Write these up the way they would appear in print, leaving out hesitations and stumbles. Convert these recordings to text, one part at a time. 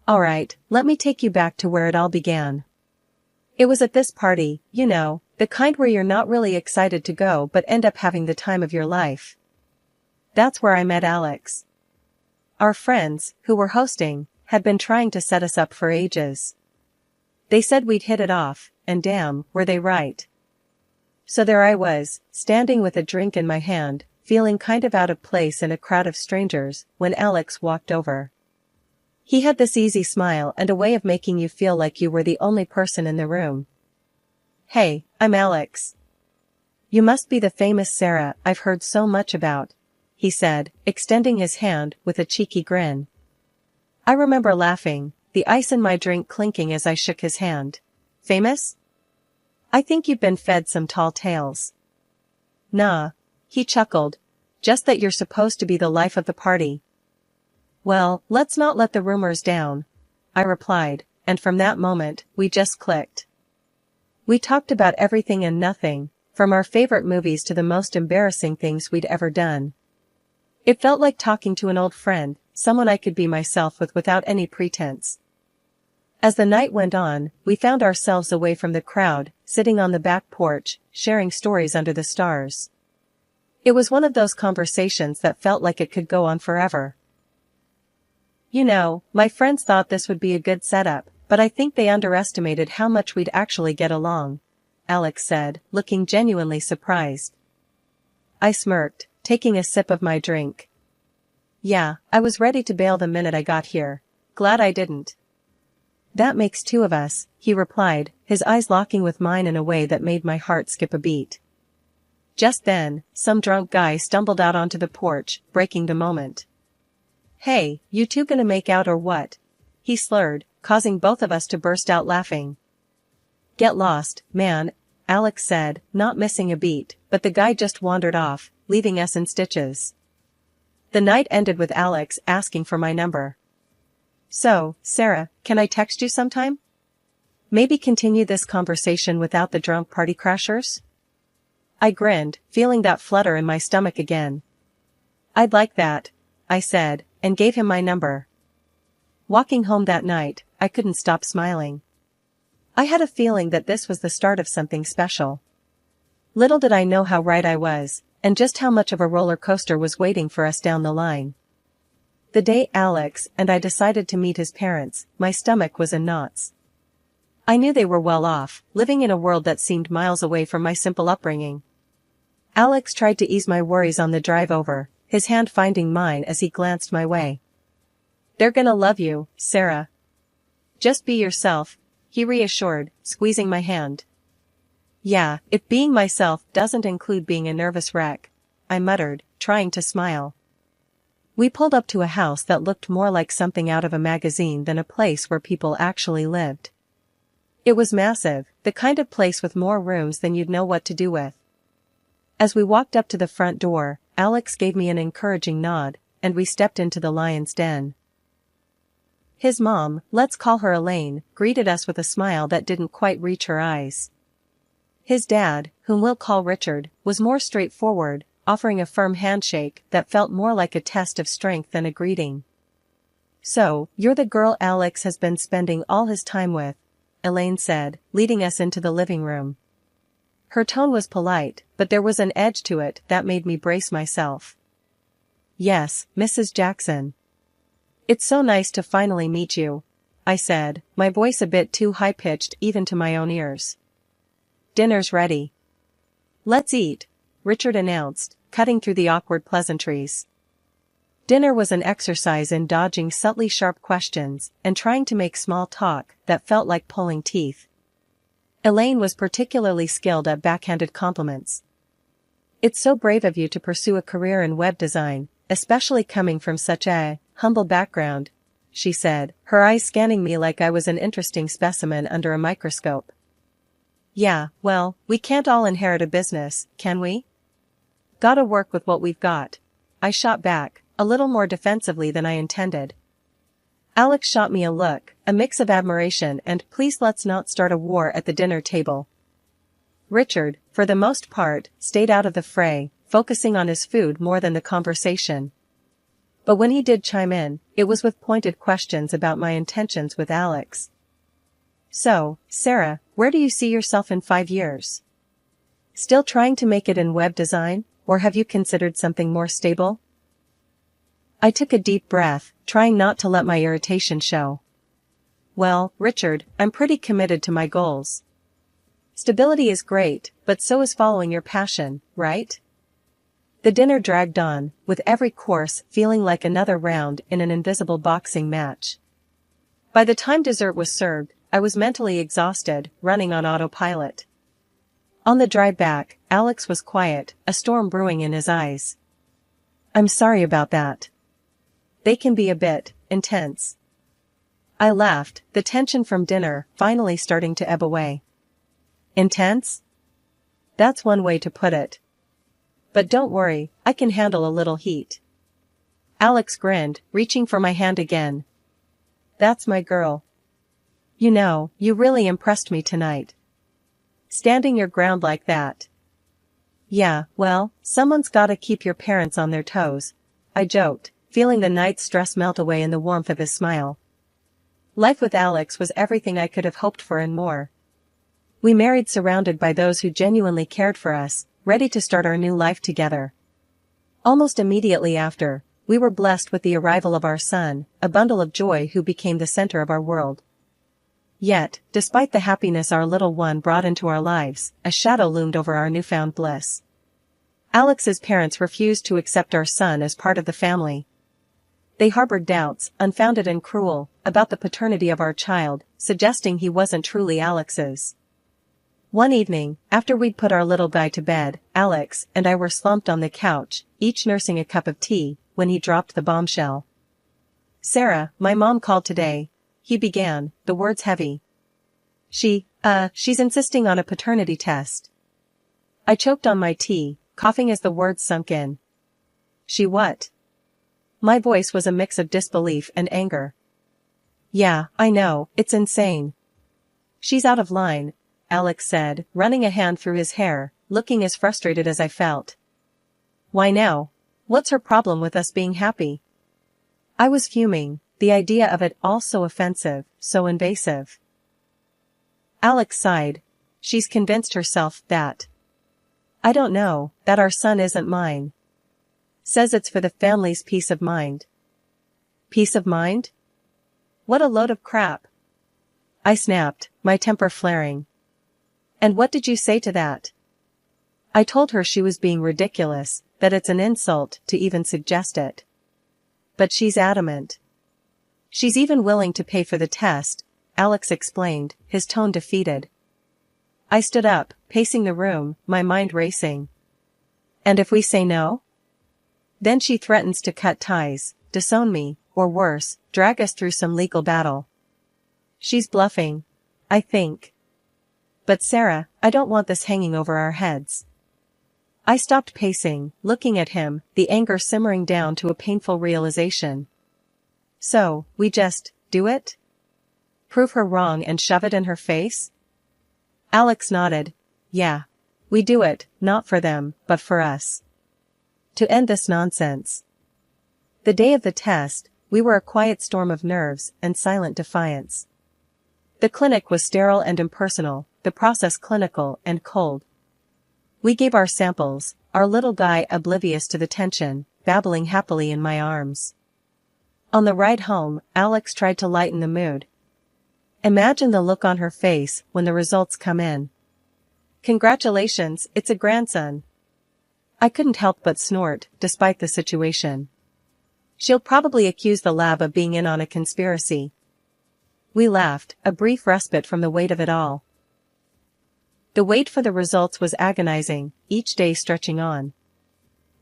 Alright, let me take you back to where it all began. It was at this party, you know, the kind where you're not really excited to go but end up having the time of your life. That's where I met Alex. Our friends, who were hosting, had been trying to set us up for ages. They said we'd hit it off, and damn, were they right. So there I was, standing with a drink in my hand, feeling kind of out of place in a crowd of strangers, when Alex walked over. He had this easy smile and a way of making you feel like you were the only person in the room. "Hey, I'm Alex. You must be the famous Sarah I've heard so much about," he said, extending his hand with a cheeky grin. I remember laughing, the ice in my drink clinking as I shook his hand. "Famous? I think you've been fed some tall tales." "Nah," he chuckled. "Just that you're supposed to be the life of the party." "Well, let's not let the rumors down," I replied, and from that moment, we just clicked. We talked about everything and nothing, from our favorite movies to the most embarrassing things we'd ever done. It felt like talking to an old friend, someone I could be myself with without any pretense. As the night went on, we found ourselves away from the crowd, sitting on the back porch, sharing stories under the stars. It was one of those conversations that felt like it could go on forever. "You know, my friends thought this would be a good setup, but I think they underestimated how much we'd actually get along," Alex said, looking genuinely surprised. I smirked, taking a sip of my drink. "Yeah, I was ready to bail the minute I got here. Glad I didn't." "That makes two of us," he replied, his eyes locking with mine in a way that made my heart skip a beat. Just then, some drunk guy stumbled out onto the porch, breaking the moment. "Hey, you two gonna make out or what?" he slurred, causing both of us to burst out laughing. "Get lost, man," Alex said, not missing a beat, but the guy just wandered off, leaving us in stitches. The night ended with Alex asking for my number. "So, Sarah, can I text you sometime? Maybe continue this conversation without the drunk party crashers?" I grinned, feeling that flutter in my stomach again. "I'd like that," I said, and gave him my number. Walking home that night, I couldn't stop smiling. I had a feeling that this was the start of something special. Little did I know how right I was, and just how much of a roller coaster was waiting for us down the line. The day Alex and I decided to meet his parents, my stomach was in knots. I knew they were well off, living in a world that seemed miles away from my simple upbringing. Alex tried to ease my worries on the drive over, his hand finding mine as he glanced my way. "They're gonna love you, Sarah. Just be yourself," he reassured, squeezing my hand. "Yeah, if being myself doesn't include being a nervous wreck," I muttered, trying to smile. We pulled up to a house that looked more like something out of a magazine than a place where people actually lived. It was massive, the kind of place with more rooms than you'd know what to do with. As we walked up to the front door, Alex gave me an encouraging nod, and we stepped into the lion's den. His mom, let's call her Elaine, greeted us with a smile that didn't quite reach her eyes. His dad, whom we'll call Richard, was more straightforward, offering a firm handshake that felt more like a test of strength than a greeting. "So, you're the girl Alex has been spending all his time with," Elaine said, leading us into the living room. Her tone was polite, but there was an edge to it that made me brace myself. "Yes, Mrs. Jackson. It's so nice to finally meet you," I said, my voice a bit too high-pitched even to my own ears. "Dinner's ready." "Let's eat," Richard announced, cutting through the awkward pleasantries. Dinner was an exercise in dodging subtly sharp questions and trying to make small talk that felt like pulling teeth. Elaine was particularly skilled at backhanded compliments. "It's so brave of you to pursue a career in web design, especially coming from such a humble background," she said, her eyes scanning me like I was an interesting specimen under a microscope. "Yeah, well, we can't all inherit a business, can we? Gotta work with what we've got," I shot back, a little more defensively than I intended. Alex shot me a look, a mix of admiration and "please let's not start a war at the dinner table." Richard, for the most part, stayed out of the fray, focusing on his food more than the conversation. But when he did chime in, it was with pointed questions about my intentions with Alex. So, Sarah, where do you see yourself in 5 years? Still trying to make it in web design, or have you considered something more stable? I took a deep breath, trying not to let my irritation show. Well, Richard, I'm pretty committed to my goals. Stability is great, but so is following your passion, right? The dinner dragged on, with every course feeling like another round in an invisible boxing match. By the time dessert was served, I was mentally exhausted, running on autopilot. On the drive back, Alex was quiet, a storm brewing in his eyes. I'm sorry about that. They can be a bit intense. I laughed, the tension from dinner finally starting to ebb away. Intense? That's one way to put it. But don't worry, I can handle a little heat. Alex grinned, reaching for my hand again. That's my girl. You know, you really impressed me tonight. Standing your ground like that. Yeah, well, someone's gotta keep your parents on their toes, I joked, feeling the night's stress melt away in the warmth of his smile. Life with Alex was everything I could have hoped for and more. We married surrounded by those who genuinely cared for us, ready to start our new life together. Almost immediately after, we were blessed with the arrival of our son, a bundle of joy who became the center of our world. Yet, despite the happiness our little one brought into our lives, a shadow loomed over our newfound bliss. Alex's parents refused to accept our son as part of the family. They harbored doubts, unfounded and cruel, about the paternity of our child, suggesting he wasn't truly Alex's. One evening, after we'd put our little guy to bed, Alex and I were slumped on the couch, each nursing a cup of tea, when he dropped the bombshell. Sarah, my mom called today, he began, the words heavy. She's insisting on a paternity test. I choked on my tea, coughing as the words sunk in. She what? My voice was a mix of disbelief and anger. Yeah, I know, it's insane. She's out of line, Alex said, running a hand through his hair, looking as frustrated as I felt. Why now? What's her problem with us being happy? I was fuming, the idea of it all so offensive, so invasive. Alex sighed. She's convinced herself that. I don't know, that our son isn't mine. Says it's for the family's peace of mind. Peace of mind? What a load of crap. I snapped, my temper flaring. And what did you say to that? I told her she was being ridiculous, that it's an insult to even suggest it. But she's adamant. She's even willing to pay for the test, Alex explained, his tone defeated. I stood up, pacing the room, my mind racing. And if we say no? Then she threatens to cut ties, disown me, or worse, drag us through some legal battle. She's bluffing, I think. But Sarah, I don't want this hanging over our heads. I stopped pacing, looking at him, the anger simmering down to a painful realization. So, we just do it? Prove her wrong and shove it in her face? Alex nodded. Yeah. We do it, not for them, but for us. To end this nonsense. The day of the test, we were a quiet storm of nerves and silent defiance. The clinic was sterile and impersonal, the process clinical and cold. We gave our samples, our little guy oblivious to the tension, babbling happily in my arms. On the ride home, Alex tried to lighten the mood. Imagine the look on her face when the results come in. Congratulations, it's a grandson. I couldn't help but snort, despite the situation. She'll probably accuse the lab of being in on a conspiracy. We laughed, a brief respite from the weight of it all. The wait for the results was agonizing, each day stretching on.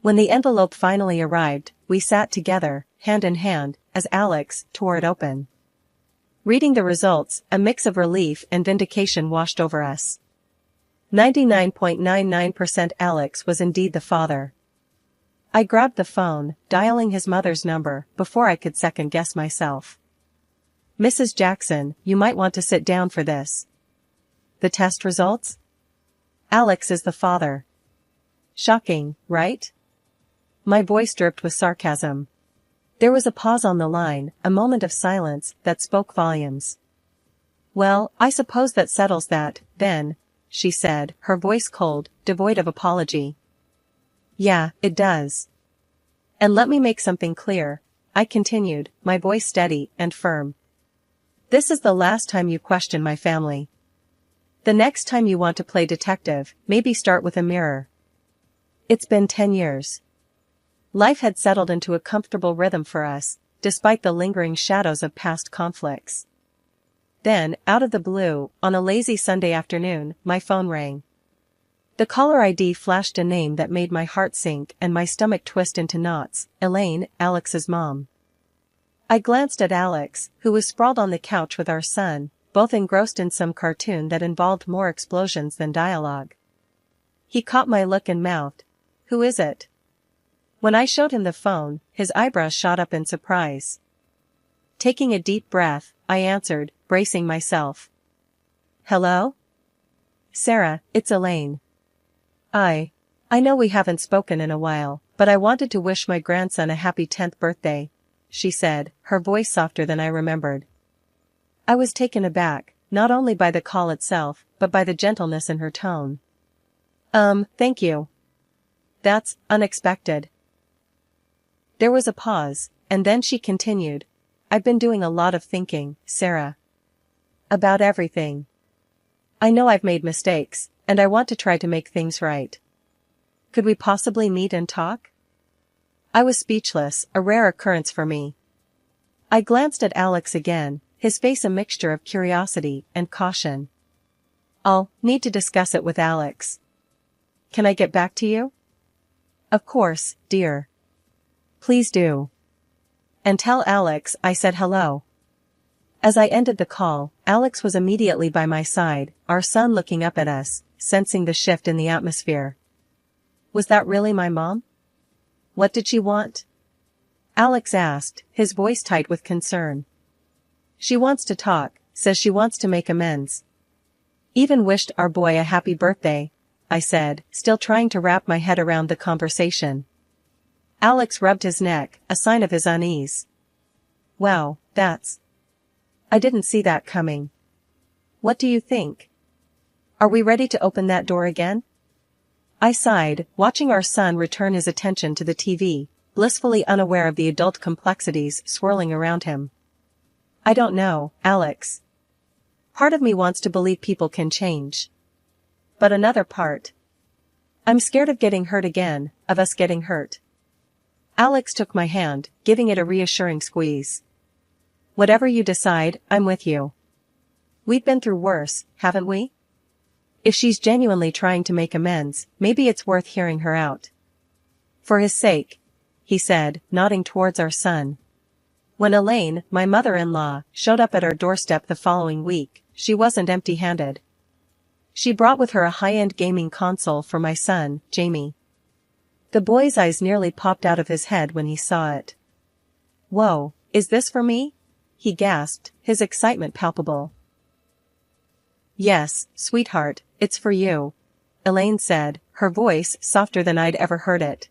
When the envelope finally arrived, we sat together, hand in hand, as Alex tore it open. Reading the results, a mix of relief and vindication washed over us. 99.99% Alex was indeed the father. I grabbed the phone, dialing his mother's number, before I could second-guess myself. Mrs. Jackson, you might want to sit down for this. The test results? Alex is the father. Shocking, right? My voice dripped with sarcasm. There was a pause on the line, a moment of silence that spoke volumes. "Well, I suppose that settles that, then," she said, her voice cold, devoid of apology. "Yeah, it does. And let me make something clear," I continued, my voice steady and firm. "This is the last time you question my family. The next time you want to play detective, maybe start with a mirror." It's been 10 years. Life had settled into a comfortable rhythm for us, despite the lingering shadows of past conflicts. Then, out of the blue, on a lazy Sunday afternoon, my phone rang. The caller ID flashed a name that made my heart sink and my stomach twist into knots: Elaine, Alex's mom. I glanced at Alex, who was sprawled on the couch with our son, both engrossed in some cartoon that involved more explosions than dialogue. He caught my look and mouthed, "Who is it?" When I showed him the phone, his eyebrows shot up in surprise. Taking a deep breath, I answered, bracing myself. "Hello? Sarah, it's Elaine. I know we haven't spoken in a while, but I wanted to wish my grandson a happy 10th birthday," she said, her voice softer than I remembered. I was taken aback, not only by the call itself, but by the gentleness in her tone. Thank you. That's unexpected." There was a pause, and then she continued, "I've been doing a lot of thinking, Sarah. About everything. I know I've made mistakes, and I want to try to make things right. Could we possibly meet and talk?" I was speechless, a rare occurrence for me. I glanced at Alex again, his face a mixture of curiosity and caution. "I'll need to discuss it with Alex. Can I get back to you?" "Of course, dear. Please do. And tell Alex I said hello." As I ended the call, Alex was immediately by my side, our son looking up at us, sensing the shift in the atmosphere. Was that really my mom? What did she want? Alex asked, his voice tight with concern. "She wants to talk, says she wants to make amends. Even wished our boy a happy birthday," I said, still trying to wrap my head around the conversation. Alex rubbed his neck, a sign of his unease. "Wow, I didn't see that coming. What do you think? Are we ready to open that door again?" I sighed, watching our son return his attention to the TV, blissfully unaware of the adult complexities swirling around him. "I don't know, Alex. Part of me wants to believe people can change. But another part. I'm scared of getting hurt again, of us getting hurt." Alex took my hand, giving it a reassuring squeeze. "Whatever you decide, I'm with you. We've been through worse, haven't we? If she's genuinely trying to make amends, maybe it's worth hearing her out. For his sake," he said, nodding towards our son. When Elaine, my mother-in-law, showed up at our doorstep the following week, she wasn't empty-handed. She brought with her a high-end gaming console for my son, Jamie. The boy's eyes nearly popped out of his head when he saw it. "Whoa, is this for me?" he gasped, his excitement palpable. "Yes, sweetheart, it's for you," Elaine said, her voice softer than I'd ever heard it.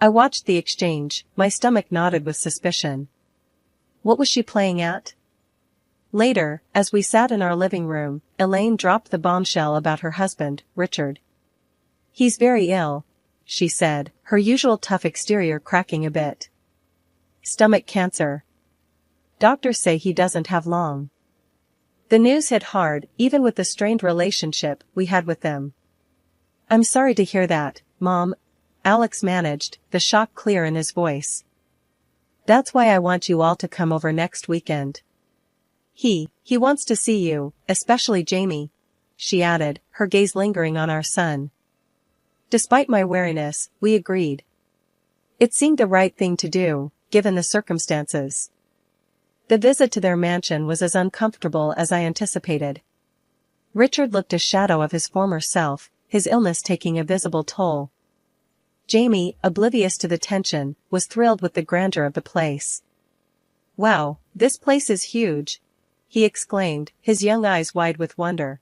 I watched the exchange, my stomach knotted with suspicion. What was she playing at? Later, as we sat in our living room, Elaine dropped the bombshell about her husband, Richard. "He's very ill," she said, her usual tough exterior cracking a bit. "Stomach cancer. Doctors say he doesn't have long." The news hit hard, even with the strained relationship we had with them. "I'm sorry to hear that, Mom," Alex managed, the shock clear in his voice. "That's why I want you all to come over next weekend. He wants to see you, especially Jamie," she added, her gaze lingering on our son. Despite my wariness, we agreed. It seemed the right thing to do, given the circumstances. The visit to their mansion was as uncomfortable as I anticipated. Richard looked a shadow of his former self, his illness taking a visible toll. Jamie, oblivious to the tension, was thrilled with the grandeur of the place. "Wow, this place is huge," he exclaimed, his young eyes wide with wonder.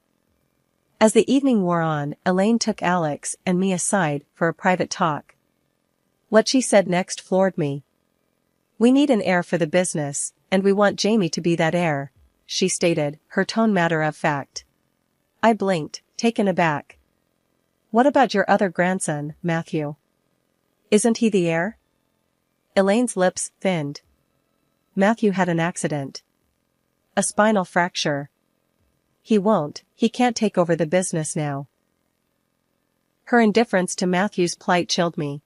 As the evening wore on, Elaine took Alex and me aside for a private talk. What she said next floored me. We need an heir for the business, and we want Jamie to be that heir, she stated, her tone matter of fact. I blinked, taken aback. What about your other grandson, Matthew? Isn't he the heir? Elaine's lips thinned. Matthew had an accident. A spinal fracture. He can't take over the business now. Her indifference to Matthew's plight chilled me.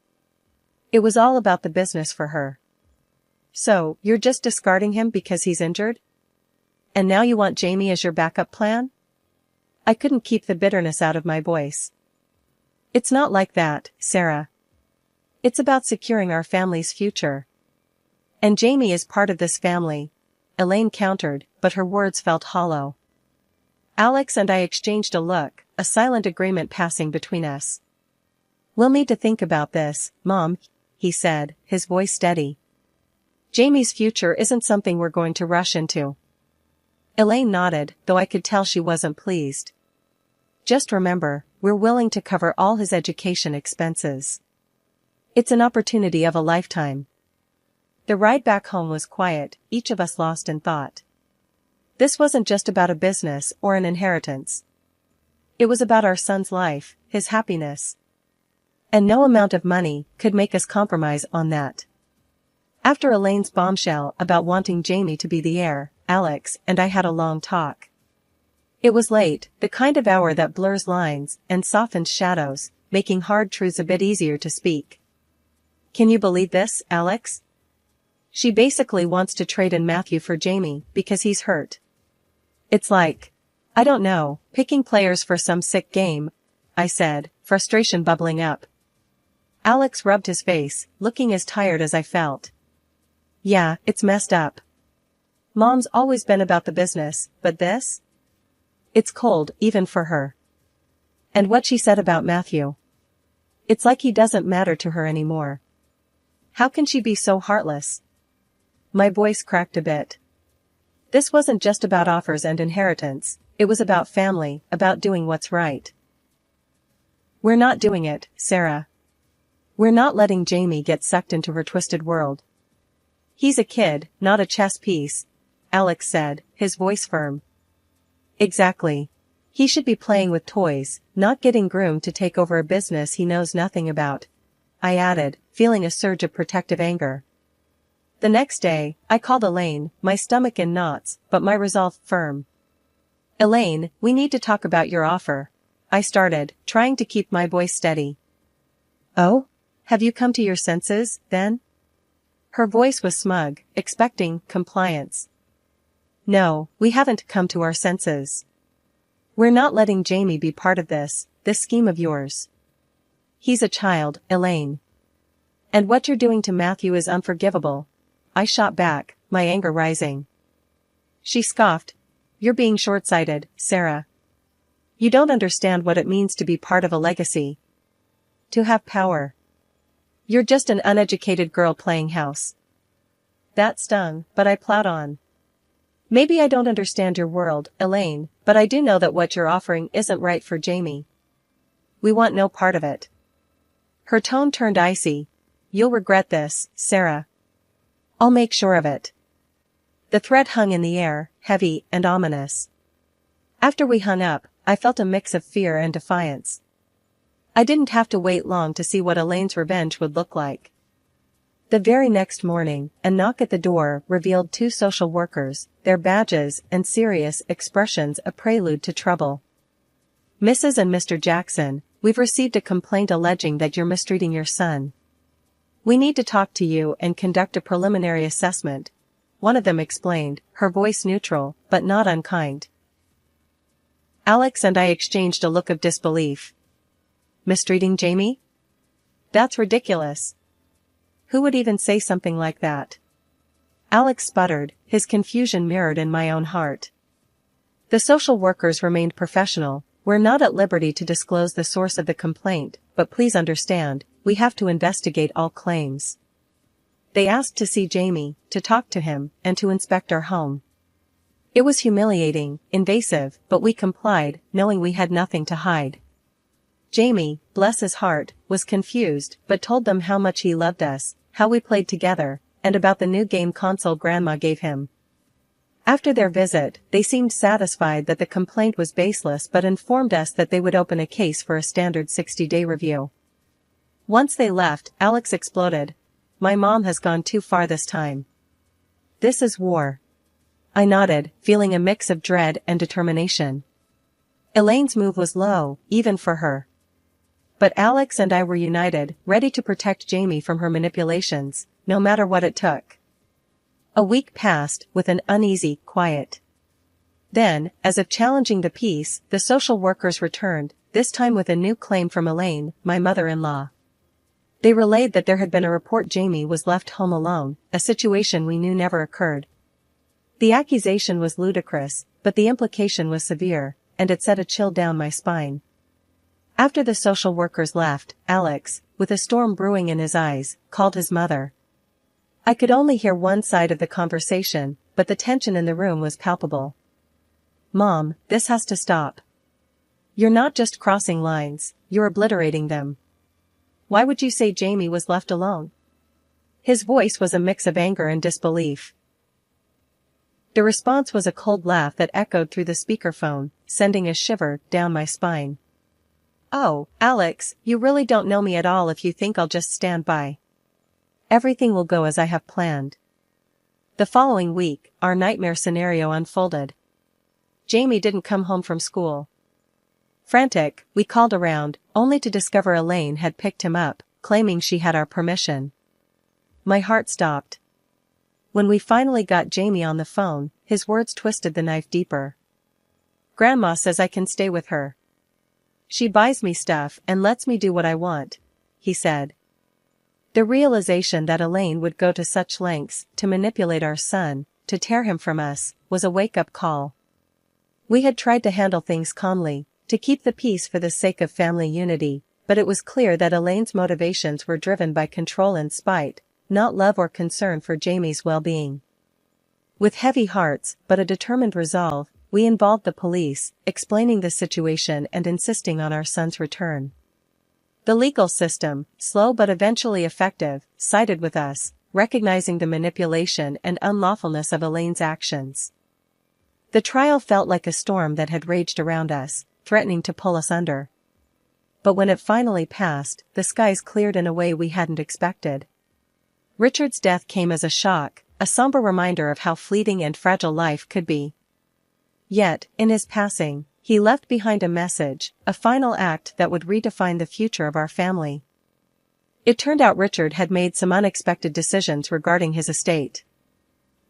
It was all about the business for her. So, you're just discarding him because he's injured? And now you want Jamie as your backup plan? I couldn't keep the bitterness out of my voice. It's not like that, Sarah. It's about securing our family's future. And Jamie is part of this family, Elaine countered, but her words felt hollow. Alex and I exchanged a look, a silent agreement passing between us. We'll need to think about this, Mom, he said, his voice steady. Jamie's future isn't something we're going to rush into. Elaine nodded, though I could tell she wasn't pleased. Just remember, we're willing to cover all his education expenses. It's an opportunity of a lifetime. The ride back home was quiet, each of us lost in thought. This wasn't just about a business or an inheritance. It was about our son's life, his happiness. And no amount of money could make us compromise on that. After Elaine's bombshell about wanting Jamie to be the heir, Alex and I had a long talk. It was late, the kind of hour that blurs lines and softens shadows, making hard truths a bit easier to speak. Can you believe this, Alex? She basically wants to trade in Matthew for Jamie because he's hurt. It's like, I don't know, picking players for some sick game, I said, frustration bubbling up. Alex rubbed his face, looking as tired as I felt. Yeah, it's messed up. Mom's always been about the business, but this? It's cold, even for her. And what she said about Matthew. It's like he doesn't matter to her anymore. How can she be so heartless? My voice cracked a bit. This wasn't just about offers and inheritance, it was about family, about doing what's right. We're not doing it, Sarah. We're not letting Jamie get sucked into her twisted world. He's a kid, not a chess piece, Alex said, his voice firm. Exactly. He should be playing with toys, not getting groomed to take over a business he knows nothing about, I added, feeling a surge of protective anger. The next day, I called Elaine, my stomach in knots, but my resolve firm. Elaine, we need to talk about your offer, I started, trying to keep my voice steady. Oh? Have you come to your senses, then? Her voice was smug, expecting compliance. No, we haven't come to our senses. We're not letting Jamie be part of this scheme of yours. He's a child, Elaine. And what you're doing to Matthew is unforgivable, I shot back, my anger rising. She scoffed. You're being short-sighted, Sarah. You don't understand what it means to be part of a legacy. To have power. You're just an uneducated girl playing house. That stung, but I plowed on. Maybe I don't understand your world, Elaine, but I do know that what you're offering isn't right for Jamie. We want no part of it. Her tone turned icy. You'll regret this, Sarah. I'll make sure of it. The threat hung in the air, heavy and ominous. After we hung up, I felt a mix of fear and defiance. I didn't have to wait long to see what Elaine's revenge would look like. The very next morning, a knock at the door revealed 2 social workers, their badges and serious expressions a prelude to trouble. Mrs. and Mr. Jackson, we've received a complaint alleging that you're mistreating your son. We need to talk to you and conduct a preliminary assessment, one of them explained, her voice neutral, but not unkind. Alex and I exchanged a look of disbelief. Mistreating Jamie? That's ridiculous. Who would even say something like that? Alex sputtered, his confusion mirrored in my own heart. The social workers remained professional. We're not at liberty to disclose the source of the complaint, but please understand, we have to investigate all claims. They asked to see Jamie, to talk to him, and to inspect our home. It was humiliating, invasive, but we complied, knowing we had nothing to hide. Jamie, bless his heart, was confused, but told them how much he loved us, how we played together, and about the new game console Grandma gave him. After their visit, they seemed satisfied that the complaint was baseless but informed us that they would open a case for a standard 60-day review. Once they left, Alex exploded. "My mom has gone too far this time. This is war." I nodded, feeling a mix of dread and determination. Elaine's move was low, even for her. But Alex and I were united, ready to protect Jamie from her manipulations, no matter what it took. A week passed, with an uneasy quiet. Then, as if challenging the peace, the social workers returned, this time with a new claim from Elaine, my mother-in-law. They relayed that there had been a report Jamie was left home alone, a situation we knew never occurred. The accusation was ludicrous, but the implication was severe, and it set a chill down my spine. After the social workers left, Alex, with a storm brewing in his eyes, called his mother. I could only hear one side of the conversation, but the tension in the room was palpable. "Mom, this has to stop. You're not just crossing lines, you're obliterating them. Why would you say Jamie was left alone?" His voice was a mix of anger and disbelief. The response was a cold laugh that echoed through the speakerphone, sending a shiver down my spine. "Oh, Alex, you really don't know me at all if you think I'll just stand by. Everything will go as I have planned." The following week, our nightmare scenario unfolded. Jamie didn't come home from school. Frantic, we called around, only to discover Elaine had picked him up, claiming she had our permission. My heart stopped. When we finally got Jamie on the phone, his words twisted the knife deeper. "Grandma says I can stay with her. She buys me stuff and lets me do what I want," he said. The realization that Elaine would go to such lengths to manipulate our son, to tear him from us, was a wake-up call. We had tried to handle things calmly, to keep the peace for the sake of family unity, but it was clear that Elaine's motivations were driven by control and spite, not love or concern for Jamie's well-being. With heavy hearts, but a determined resolve, we involved the police, explaining the situation and insisting on our son's return. The legal system, slow but eventually effective, sided with us, recognizing the manipulation and unlawfulness of Elaine's actions. The trial felt like a storm that had raged around us, threatening to pull us under. But when it finally passed, the skies cleared in a way we hadn't expected. Richard's death came as a shock, a somber reminder of how fleeting and fragile life could be. Yet, in his passing, he left behind a message, a final act that would redefine the future of our family. It turned out Richard had made some unexpected decisions regarding his estate.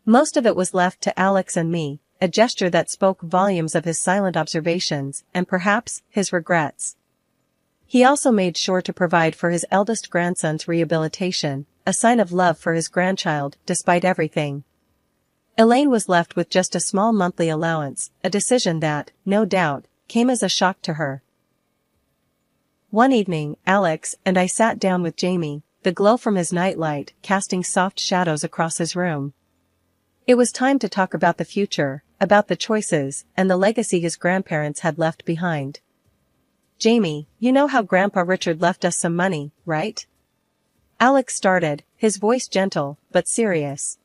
Most of it was left to Alex and me, a gesture that spoke volumes of his silent observations and perhaps his regrets. He also made sure to provide for his eldest grandson's rehabilitation, a sign of love for his grandchild despite everything. Elaine was left with just a small monthly allowance, a decision that, no doubt, came as a shock to her. One evening, Alex and I sat down with Jamie, the glow from his nightlight casting soft shadows across his room. It was time to talk about the future, about the choices, and the legacy his grandparents had left behind. "Jamie, you know how Grandpa Richard left us some money, right?" Alex started, his voice gentle, but serious.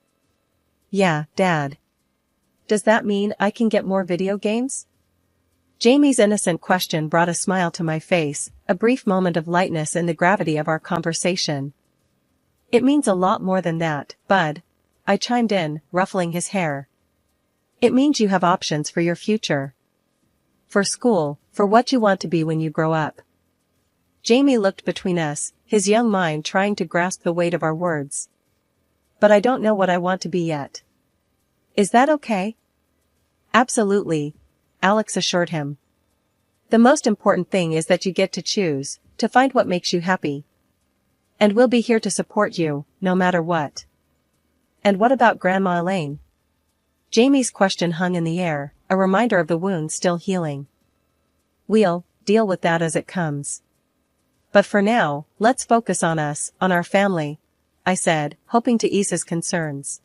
"Yeah, Dad. Does that mean I can get more video games?" Jamie's innocent question brought a smile to my face, a brief moment of lightness in the gravity of our conversation. "It means a lot more than that, Bud," I chimed in, ruffling his hair. "It means you have options for your future. For school, for what you want to be when you grow up." Jamie looked between us, his young mind trying to grasp the weight of our words. "But I don't know what I want to be yet." "Is that okay?" "Absolutely," Alex assured him. "The most important thing is that you get to choose, to find what makes you happy. And we'll be here to support you, no matter what." "And what about Grandma Elaine?" Jamie's question hung in the air, a reminder of the wound still healing. "We'll deal with that as it comes. But for now, let's focus on us, on our family," I said, hoping to ease his concerns.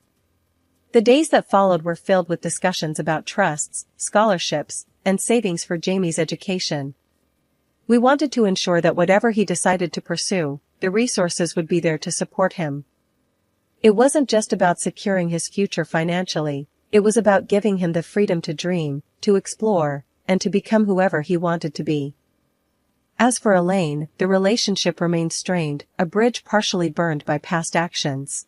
The days that followed were filled with discussions about trusts, scholarships, and savings for Jamie's education. We wanted to ensure that whatever he decided to pursue, the resources would be there to support him. It wasn't just about securing his future financially, it was about giving him the freedom to dream, to explore, and to become whoever he wanted to be. As for Elaine, the relationship remained strained, a bridge partially burned by past actions.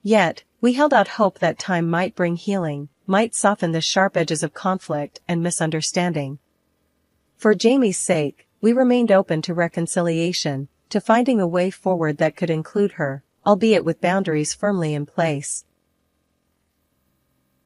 Yet, we held out hope that time might bring healing, might soften the sharp edges of conflict and misunderstanding. For Jamie's sake, we remained open to reconciliation, to finding a way forward that could include her, albeit with boundaries firmly in place.